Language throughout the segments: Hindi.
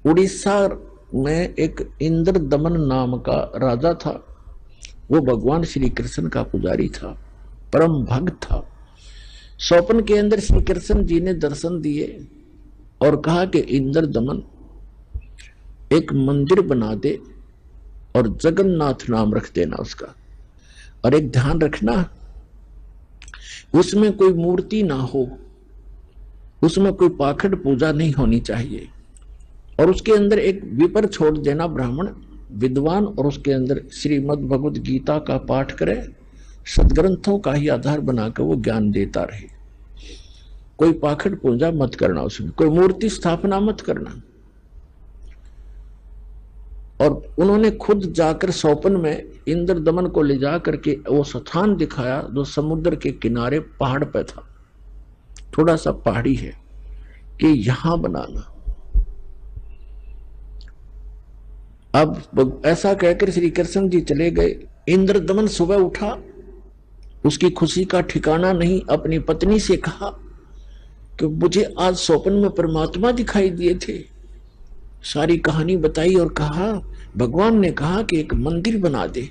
उड़ीसा में एक इंद्र दमन नाम का राजा था। वो भगवान श्री कृष्ण का पुजारी था, परम भक्त था। स्वप्न के अंदर श्री कृष्ण जी ने दर्शन दिए और कहा कि इंद्र दमन एक मंदिर बना दे और जगन्नाथ नाम रख देना उसका, और एक ध्यान रखना उसमें कोई मूर्ति ना हो, उसमें कोई पाखंड पूजा नहीं होनी चाहिए, और उसके अंदर एक विपर छोड़ देना ब्राह्मण विद्वान, और उसके अंदर श्रीमद् भगवद गीता का पाठ करे, सदग्रंथों का ही आधार बनाकर वो ज्ञान देता रहे। कोई पाखंड पूजा मत करना, उसमें कोई मूर्ति स्थापना मत करना। और उन्होंने खुद जाकर स्वप्न में इंद्र दमन को ले जा करके वो स्थान दिखाया जो समुद्र के किनारे पहाड़ पे था, थोड़ा सा पहाड़ी है, कि यहां बनाना। अब ऐसा कहकर श्री कृष्ण जी चले गए। इंद्र दमन सुबह उठा, उसकी खुशी का ठिकाना नहीं। अपनी पत्नी से कहा कि मुझे आज स्वप्न में परमात्मा दिखाई दिए थे। सारी कहानी बताई और कहा भगवान ने कहा कि एक मंदिर बना दे,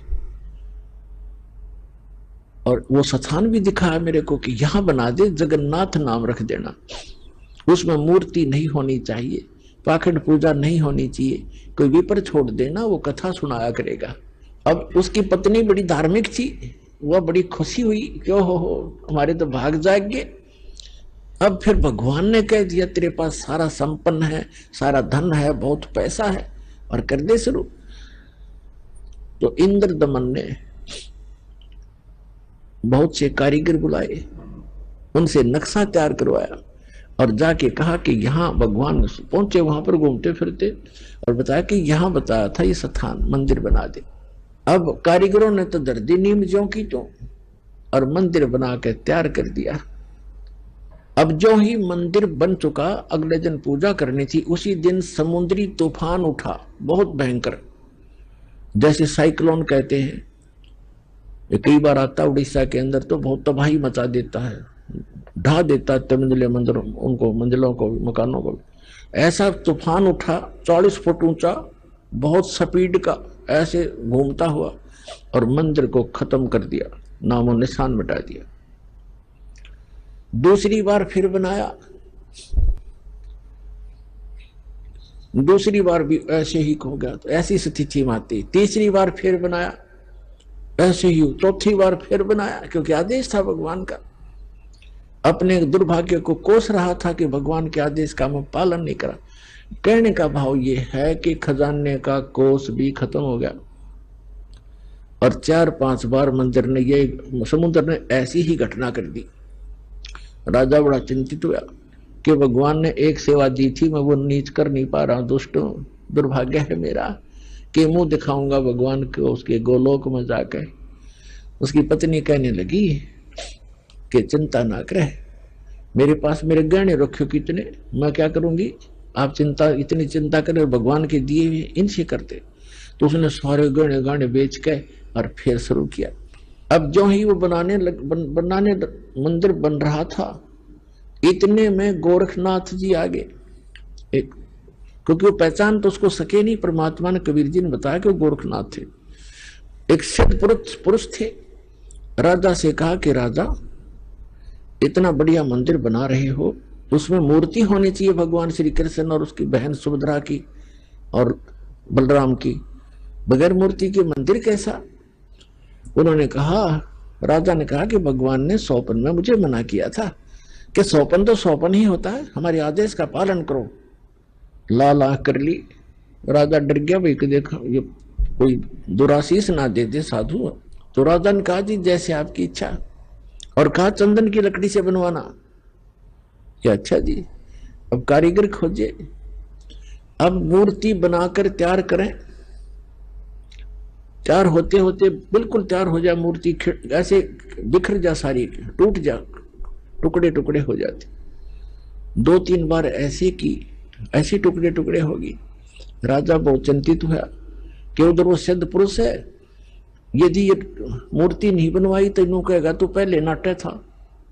और वो स्थान भी दिखाया मेरे को कि यहां बना दे, जगन्नाथ नाम रख देना, उसमें मूर्ति नहीं होनी चाहिए, पाखंड पूजा नहीं होनी चाहिए, कोई विपर छोड़ देना, वो कथा सुनाया करेगा। अब उसकी पत्नी बड़ी धार्मिक थी, वह बड़ी खुशी हुई, क्यों हो हमारे तो भाग जाएंगे। अब फिर भगवान ने कह दिया तेरे पास सारा संपन्न है, सारा धन है, बहुत पैसा है, और कर दे शुरू। तो इंद्र दमन ने बहुत से कारीगर बुलाए, उनसे नक्शा तैयार करवाया और जाके कहा कि यहाँ भगवान पहुंचे, वहां पर घूमते फिरते, और बताया कि यहाँ बताया था ये स्थान, मंदिर बना दे। अब कारीगरों ने तो दर्दी नीम ज्यों की तो, और मंदिर बना के तैयार कर दिया। अब जो ही मंदिर बन चुका, अगले दिन पूजा करनी थी। उसी दिन समुद्री तूफान उठा, बहुत भयंकर, जैसे साइक्लोन कहते हैं। ये कई बार आता उड़ीसा के अंदर, तो बहुत तबाही मचा देता है, ढा देता है मंजिले मंदिरों उनको, मंजिलों को, मकानों को। ऐसा तूफान उठा 40 फुट ऊंचा, बहुत स्पीड का, ऐसे घूमता हुआ, और मंदिर को खत्म कर दिया, नामो निशान मिटा दिया। दूसरी बार फिर बनाया, दूसरी बार भी ऐसे ही हो गया, तो ऐसी स्थिति में आती। तीसरी बार फिर बनाया, ऐसे ही। चौथी बार फिर बनाया, क्योंकि आदेश था भगवान का। अपने दुर्भाग्य को कोस रहा था कि भगवान के आदेश का मैं पालन नहीं करा। कहने का भाव ये है कि खजाने का कोस भी खत्म हो गया, और 4-5 बार मंदिर ने, ये समुद्र ने ऐसी ही घटना कर दी। राजा बड़ा चिंतित हुआ कि भगवान ने एक सेवा दी थी, मैं वो नीच कर नहीं पा रहा, दुष्ट हूं, दुर्भाग्य है मेरा कि मुंह दिखाऊंगा भगवान को उसके गोलोक में जाकर। उसकी पत्नी कहने लगी कि चिंता ना करे, मेरे पास मेरे गहने रखे कितने, मैं क्या करूंगी, आप चिंता, इतनी चिंता करें, भगवान के दिए हुए इनसे करते। तो उसने सारे गहने गाने बेच के और फिर शुरू किया। अब जो ही वो बनाने मंदिर बन रहा था, इतने में गोरखनाथ जी आ गए। एक, क्योंकि वो पहचान तो उसको सके नहीं, परमात्मा ने, कबीर जी ने बताया कि वो गोरखनाथ थे। एक सिद्ध पुरुष थे। राजा से कहा कि राजा, इतना बढ़िया मंदिर बना रहे हो, उसमें मूर्ति होनी चाहिए भगवान श्री कृष्ण और उसकी बहन सुभद्रा की और बलराम की, बगैर मूर्ति के मंदिर कैसा। उन्होंने कहा, राजा ने कहा कि भगवान ने स्वप्न में मुझे मना किया था कि स्वप्न तो स्वप्न ही होता है, हमारे आदेश का पालन करो। ला कर ली। राजा डर गया, भाई देखो ये कोई दुराशीष ना दे दे साधु। तो राजा ने कहा जी जैसे आपकी इच्छा, और कहा चंदन की लकड़ी से बनवाना। क्या अच्छा जी। अब कारीगर खोजे, अब मूर्ति बनाकर तैयार करें। तैयार होते होते बिल्कुल तैयार हो जाए मूर्ति, ऐसे बिखर जा, सारी टूट जा, टुकड़े टुकड़े हो जाते। 2-3 बार ऐसे की, ऐसे टुकड़े टुकड़े होगी। राजा बहुत चिंतित हुआ कि उधर वो सिद्ध पुरुष है, यदि ये मूर्ति नहीं बनवाई तो यूं कहेगा तू पहले नाटे था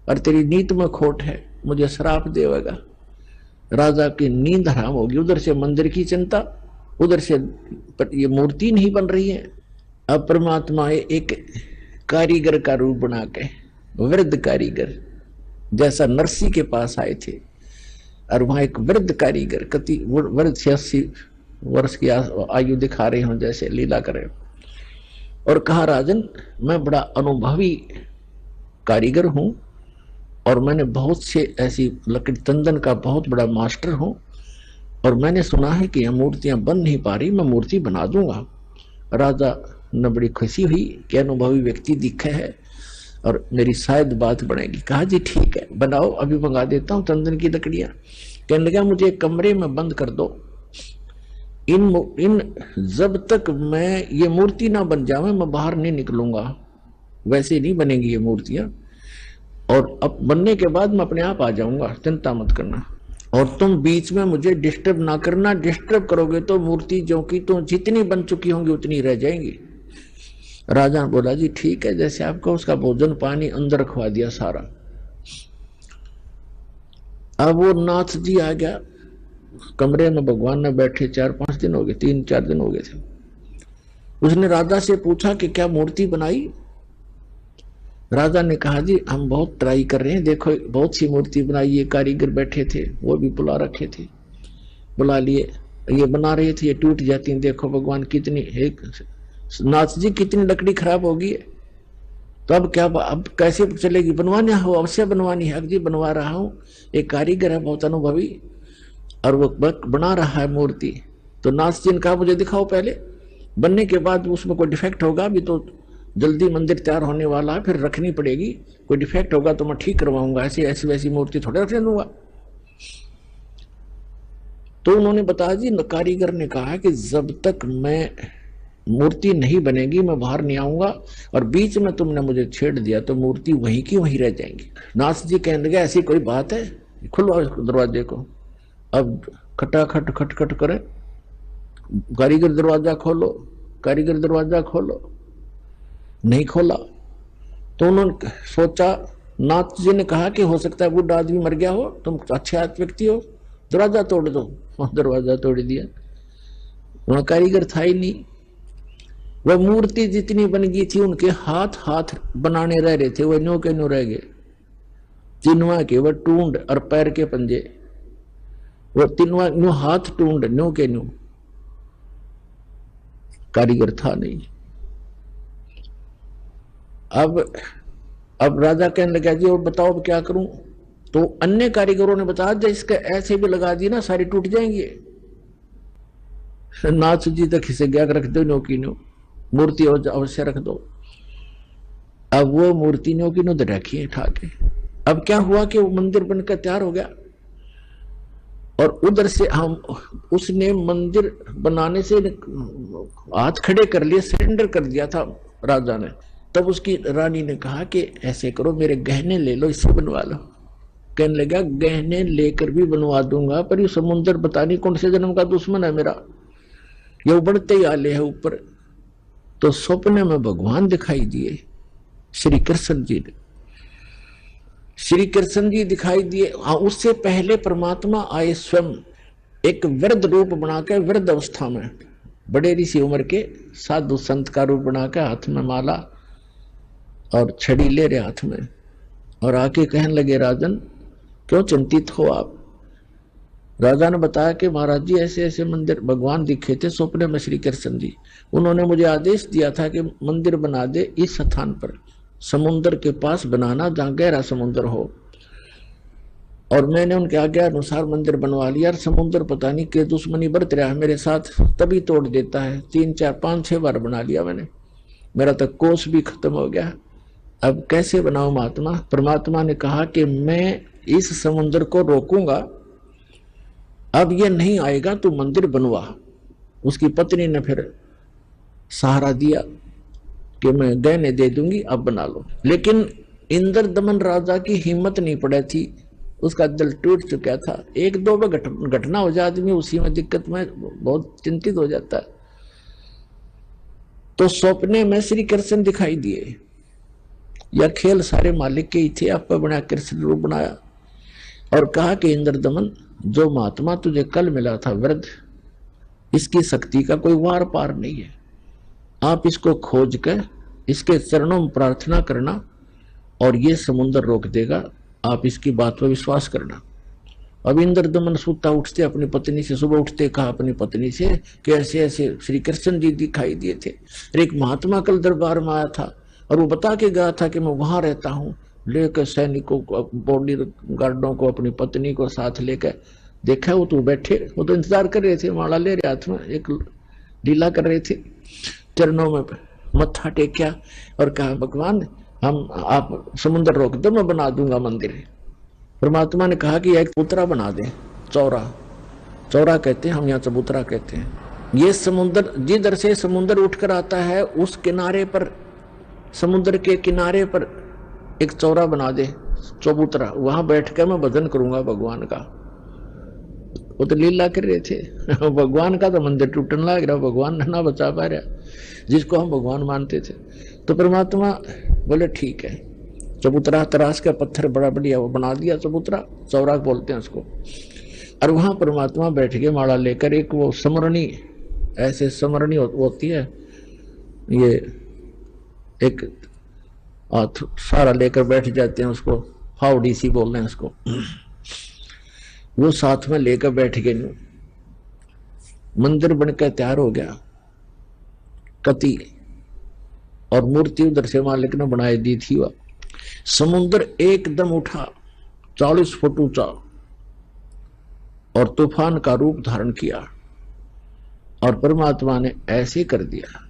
और तेरी नीत में खोट है, मुझे श्राप देगा। राजा की नींद हराम होगी। उधर से मंदिर की चिंता, उधर से ये मूर्ति नहीं बन रही है। अब परमात्मा एक कारीगर का रूप बना के, वृद्ध कारीगर जैसा नरसी के पास आए थे, और वहां एक वृद्ध कारीगर कति वृद्ध 86 वर्ष की आयु दिखा रहे हो, जैसे लीला करे, और कहा राजन मैं बड़ा अनुभवी कारीगर हूं और मैंने बहुत से ऐसी लकड़ी तंदन का बहुत बड़ा मास्टर हूं, और मैंने सुना है कि यह मूर्तियां बन नहीं पा रही, मैं मूर्ति बना दूंगा। राजा ने बड़ी खुशी हुई कि अनुभवी व्यक्ति दिखे है और मेरी शायद बात बनेगी। कहा जी ठीक है बनाओ, अभी मंगा देता हूं तंदन की लकड़ियां। कहने लगा मुझे एक कमरे में बंद कर दो, इन जब तक मैं ये मूर्ति ना बन जावे मैं बाहर नहीं निकलूंगा, वैसे नहीं बनेंगी ये मूर्तियां, और अब बनने के बाद मैं अपने आप आ जाऊंगा, चिंता मत करना, और तुम बीच में मुझे डिस्टर्ब ना करना, डिस्टर्ब करोगे तो मूर्ति जो कि तुम जितनी बन चुकी होंगी उतनी रह जाएंगी। राजा ने बोला जी ठीक है जैसे आपको, उसका भोजन पानी अंदर रखवा दिया सारा। अब वो नाथ जी आ गया कमरे में, भगवान ने बैठे 4-5 दिन हो गए, 3-4 दिन हो गए थे। उसने राजा से पूछा कि क्या मूर्ति बनाई? राजा ने कहा जी हम बहुत ट्राई कर रहे हैं, देखो बहुत सी मूर्ति बनाई, ये कारीगर बैठे थे वो भी बुला रखे थे, बुला लिए, ये बना रहे थे, ये टूट जाती, देखो भगवान कितनी, एक नाथ जी कितनी लकड़ी खराब होगी, तो अब क्या, अब कैसे चलेगी? बनवाना हो अवश्य बनवानी है, जी बनवा रहा हूं, एक कारीगर है बहुत अनुभवी और वो बना रहा है मूर्ति। तो नाथ जी ने कहा मुझे दिखाओ पहले, बनने के बाद उसमें कोई डिफेक्ट होगा, अभी तो जल्दी मंदिर तैयार होने वाला है, फिर रखनी पड़ेगी, कोई डिफेक्ट होगा तो मैं ठीक करवाऊंगा, ऐसी ऐसी वैसी मूर्ति थोड़े रखने दूंगा। तो उन्होंने बताया जी, कारीगर ने कहा कि जब तक मैं मूर्ति नहीं बनेगी मैं बाहर नहीं आऊंगा, और बीच में तुमने मुझे छेड़ दिया तो मूर्ति वहीं की वहीं रह जाएंगी। नाथ जी कहने लगे ऐसी कोई बात है, खुलवाओ दरवाजे को। अब खटाखट खटखट करे, कारीगर दरवाजा खोलो, कारीगर दरवाजा खोलो, नहीं खोला। तो उन्होंने सोचा, नाथ जी ने कहा कि हो सकता है बूढ़ा आदमी मर गया हो, तुम अच्छे व्यक्ति हो, दरवाजा तोड़ दो। दरवाजा तोड़ दिया, वहां कारीगर था ही नहीं। वह मूर्ति जितनी बन गई थी उनके हाथ हाथ बनाने रह रहे थे, वह न्यू के न्यू रह गए, तीनवा के वह टूंड और पैर के पंजे, वो तीनवा न्यू हाथ टूंड न्यू के न्यू, कारीगर था नहीं। अब राजा कहने लगा जी और बताओ अब क्या करूं? तो अन्य कारीगरों ने बताया जब इसके ऐसे भी लगा दी ना सारी टूट जाएंगे। नाथ जी तक खिसे गया, रख दो न्यो की न्यो, मूर्ति अवश्य रख दो। अब वो मूर्ति न्यो की न्यो रखी उठा के। अब क्या हुआ कि वो मंदिर बनकर तैयार हो गया, और उधर से हम उसने मंदिर बनाने से हाथ खड़े कर लिए, सरेंडर कर दिया था राजा ने। तब उसकी रानी ने कहा कि ऐसे करो मेरे गहने ले लो, इससे बनवा लो। कहने लगा गहने लेकर भी बनवा दूंगा, पर ये समुद्र पता नहीं कौन से जन्म का दुश्मन है मेरा, ये उबड़ते ही आले है ऊपर। तो सपने में भगवान दिखाई दिए, श्री कृष्ण जी ने, श्री कृष्ण जी दिखाई दिए। हाँ, उससे पहले परमात्मा आए स्वयं एक वृद्ध रूप बनाकर, वृद्ध अवस्था में बड़े ऋषि उम्र के साधु संत का रूप बनाकर, हाथ में माला और छड़ी ले रहे हाथ में, और आके कहने लगे राजन क्यों चिंतित हो आप? राजा ने बताया कि महाराज जी ऐसे ऐसे मंदिर भगवान दिखे थे सपने में श्री कृष्ण जी, उन्होंने मुझे आदेश दिया था कि मंदिर बना दे इस स्थान पर, समुद्र के पास बनाना जहां गहरा समुद्र हो, और मैंने उनके आज्ञा अनुसार मंदिर बनवा लिया। और समुद्र पता नहीं के दुश्मनी बरत रहा है मेरे साथ, तभी तोड़ देता है, 3, 4, 5, 6 बार बना लिया मैंने, मेरा तक कोष भी खत्म हो गया, अब कैसे बनाऊं महात्मा? परमात्मा ने कहा कि मैं इस समुद्र को रोकूंगा, अब ये नहीं आएगा, तू मंदिर बनवा। उसकी पत्नी ने फिर सहारा दिया कि मैं गहने दे दूंगी, अब बना लो। लेकिन इंद्र दमन राजा की हिम्मत नहीं पड़ी थी, उसका दिल टूट चुका था। 1-2 बार घटना हो जाए आदमी उसी में दिक्कत में बहुत चिंतित हो जाता है। तो सपने में श्री कृष्ण दिखाई दिए, यह खेल सारे मालिक के ही थे, आप पर बना कृष्ण रूप बनाया और कहा कि इंद्र दमन जो महात्मा तुझे कल मिला था वृद्ध, इसकी शक्ति का कोई वार पार नहीं है। आप इसको खोज कर इसके चरणों में प्रार्थना करना और ये समुद्र रोक देगा। आप इसकी बात पर विश्वास करना। अब इंद्रदमन सूता उठते अपनी पत्नी से, सुबह उठते कहा अपनी पत्नी से कि ऐसे ऐसे श्री कृष्ण जी दिखाई दिए थे, एक महात्मा कल दरबार में आया था और वो बता के गया था कि मैं वहां रहता हूँ। लेकर सैनिकों को, बॉडी गार्डों को, अपनी पत्नी को साथ लेकर देखा, वो तो बैठे, वो तो इंतजार कर रहे थे, माला ले रहे हाथ में, एक लीला कर रहे थे। चरणों में मत्था टेकिया और कहा भगवान हम आप समुद्र रोक दो, मैं बना दूंगा मंदिर। परमात्मा ने कहा कि एक चबूतरा बना दे, चौरा, चौरा कहते हैं हम यहाँ, चबूतरा कहते हैं। ये समुद्र जिधर से समुद्र उठकर आता है उस किनारे पर, समुद्र के किनारे पर एक चौरा बना दे, चबूतरा, वहां बैठ कर मैं भजन करूंगा भगवान का। वो तो लीला कर रहे थे भगवान का तो मंदिर टूटने लग रहा, भगवान ना बचा पा रहा जिसको हम भगवान मानते थे। तो परमात्मा बोले ठीक है, चबूतरा तराश का पत्थर बड़ा बढ़िया वो बना दिया, चबूतरा, चौरा बोलते हैं उसको। और वहां परमात्मा बैठ के माला लेकर, एक वो समरणी, ऐसे समरणी होती है, ये एक सारा लेकर बैठ जाते हैं, उसको फावड़ी सी बोल रहे हैं उसको, वो साथ में लेकर बैठ गए। मंदिर बनकर तैयार हो गया, कति और मूर्ति उधर से मालिक ने बनाई दी थी। वह समुद्र एकदम उठा, 40 फुट ऊंचा, और तूफान का रूप धारण किया, और परमात्मा ने ऐसे कर दिया।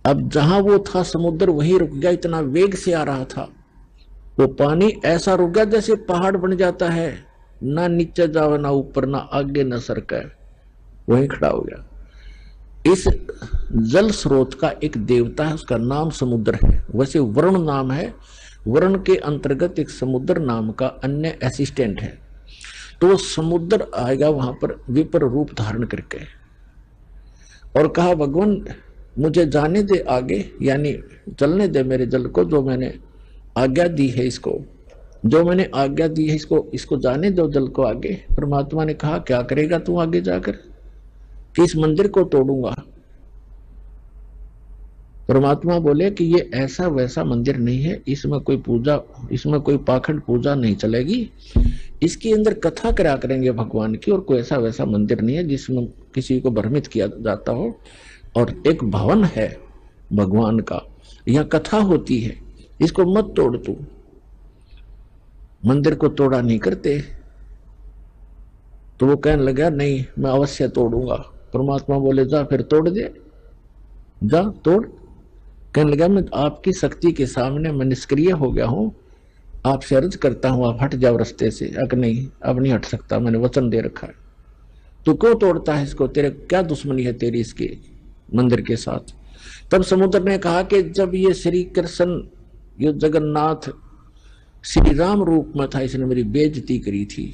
अब जहां वो था समुद्र वहीं रुक गया, इतना वेग से आ रहा था वो पानी, ऐसा रुक गया जैसे पहाड़ बन जाता है, ना नीचे जावे ना ऊपर, ना आगे ना सरके, वहीं खड़ा हो गया। इस जल स्रोत का एक देवता है, उसका नाम समुद्र है। वैसे वरुण नाम है, वरुण के अंतर्गत एक समुद्र नाम का अन्य असिस्टेंट है। तो वो समुद्र आएगा वहां पर विपर रूप धारण करके, और कहा भगवान मुझे जाने दे आगे, यानी चलने दे मेरे जल को, जो मैंने आज्ञा दी है इसको, जो मैंने आज्ञा दी है इसको जाने दो जल को आगे। परमात्मा ने कहा क्या करेगा तू आगे जाकर, कि इस मंदिर को तोड़ूंगा। परमात्मा बोले कि ये ऐसा वैसा मंदिर नहीं है, इसमें कोई पूजा, इसमें कोई पाखंड पूजा नहीं चलेगी, इसके अंदर कथा करा करेंगे भगवान की, और कोई ऐसा वैसा मंदिर नहीं है जिसमें किसी को भ्रमित किया जाता हो। और एक भवन है भगवान का, यहाँ कथा होती है, इसको मत तोड़ तू। मंदिर को तोड़ा नहीं करते। तो वो कहने लगा नहीं मैं अवश्य तोड़ूंगा। परमात्मा बोले जा फिर तोड़ दे, जा तोड़। कहने लगा मैं आपकी शक्ति के सामने मैं निष्क्रिय हो गया हूं, आपसे अर्ज करता हूं आप हट जाओ रास्ते से। नहीं अब नहीं हट सकता, मैंने वचन दे रखा है। तू क्यों तोड़ता है इसको, तेरे क्या दुश्मनी है तेरी इसके मंदिर के साथ। तब समुद्र ने कहा कि जब ये श्री कृष्ण, ये जगन्नाथ श्री राम रूप में था, इसने मेरी बेइज्जती करी थी,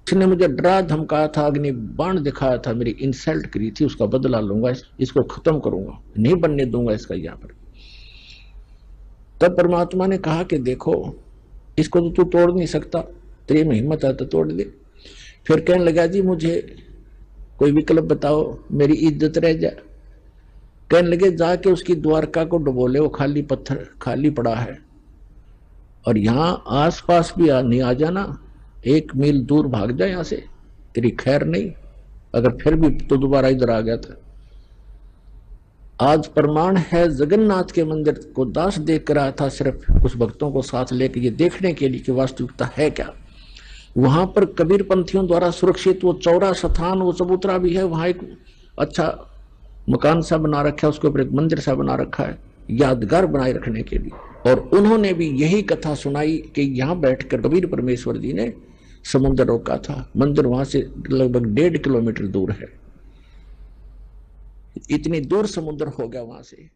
इसने मुझे डरा धमकाया था, अग्नि बाण दिखाया था, मेरी इंसल्ट करी थी, उसका बदला लूंगा, इसको खत्म करूंगा, नहीं बनने दूंगा इसका यहाँ पर। तब परमात्मा ने कहा कि देखो इसको तो तू तोड़ नहीं सकता, तेरे में हिम्मत है तो तोड़ दे। फिर कहने लगा जी मुझे कोई विकल्प बताओ, मेरी इज्जत रह जाए। कहने लगे जाके उसकी द्वारका को डुबो ले, वो खाली पत्थर खाली पड़ा है, और यहाँ आसपास भी नहीं आ जाना, 1 मील दूर भाग जाए यहाँ से, तेरी खैर नहीं। अगर फिर भी तो दोबारा इधर आ गया था। आज प्रमाण है जगन्नाथ के मंदिर को दास देख कर आया था, सिर्फ कुछ भक्तों को साथ लेकर ये देखने के लिए कि वास्तविकता है क्या। वहां पर कबीर पंथियों द्वारा सुरक्षित वो चौरा स्थान, वो चबूतरा भी है, वहां एक अच्छा मकान सा बना रखा है, उसके ऊपर एक मंदिर सा बना रखा है यादगार बनाए रखने के लिए। और उन्होंने भी यही कथा सुनाई कि यहाँ बैठकर कबीर परमेश्वर जी ने समुद्र रोका था। मंदिर वहां से लगभग 1.5 किलोमीटर दूर है, इतनी दूर समुद्र हो गया वहां से।